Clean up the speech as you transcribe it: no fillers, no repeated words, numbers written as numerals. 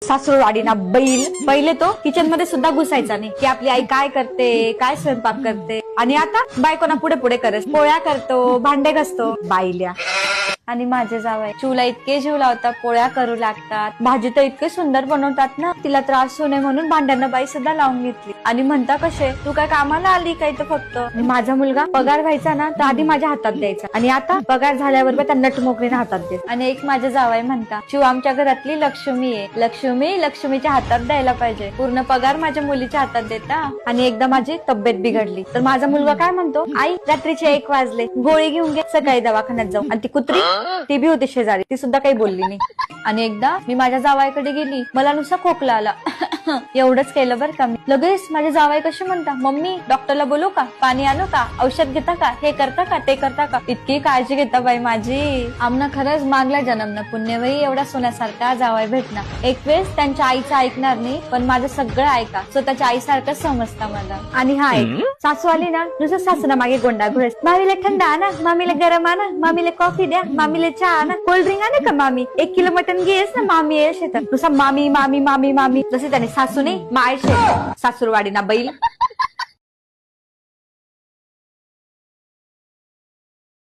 सासूरवाडी ना बैल. पहिले तो किचन मध्ये सुद्धा घुसायचा नाही की आपली आई काय करते, काय स्वयंपाक करते. आणि आता बायकोना पुढे पुढे करत पोळ्या करतो, भांडे घासतो. बाईल्या. आणि माझे जावई चूला इतके जीव लावतात, पोळ्या करू लागतात, भाजी तर इतके सुंदर बनवतात ना. तिला त्रास होऊ नये म्हणून भांड्यांना बाई सुद्धा लावून घेतली. आणि म्हणता कसे, तू काय कामाला आली काय तर फक्त. माझा मुलगा पगार व्हायचा ना तर आधी माझ्या हातात द्यायचा, आणि आता पगार झाल्यावर त्या नटमोकरीने हातात दे. आणि एक माझे जावई म्हणता, शिव आमच्या घरातली लक्ष्मी आहे, लक्ष्मी लक्ष्मीच्या हातात द्यायला पाहिजे, पूर्ण पगार माझ्या मुलीच्या हातात देता. आणि एकदा माझी तब्येत बिघडली तर माझा मुलगा काय म्हणतो, आई रात्रीचे 1 वाजले, गोळी घेऊन घे, सकाळी दवाखान्यात जाऊ. आणि ती कुत्री ती बी होती शेजारी, ती सुद्धा काही बोलली नाही. आणि एकदा मी माझ्या जावयाकडे गेली, मला नुसता खोकला आला. एवढंच केलं बरं का मी. लगेच माझे जावई कसे म्हणता, मम्मी डॉक्टरला बोलू का, पाणी आणू का, औषध घेता का, हे करता का, ते करता का. इतकी काळजी घेता बाई माझी. आमना खरंच मागला जन्मना पुण्यवही एवढा सोन्यासारखा जावई भेटणार. एक वेळेस त्यांच्या आईचं ऐकणार नाही, पण माझं सगळं ऐका, स्वतःच्या आईसारखं समजता मला. आणि हा ऐक, सासू आली ना नुसतं सासूना मागे गोंडा घोळेस, मामीला थंड आणा, मामीला गरम आणा, मामीला कॉफी द्या, मामीला चहा आणा, कोल्ड्रिंक आणा का मामी, 1 किलो मटन घेस ना मामी, येस येतात नुसतं मामी मामी मामी मामी. जसे त्याने सासू नाही माय सासूरवाडी ना बैल.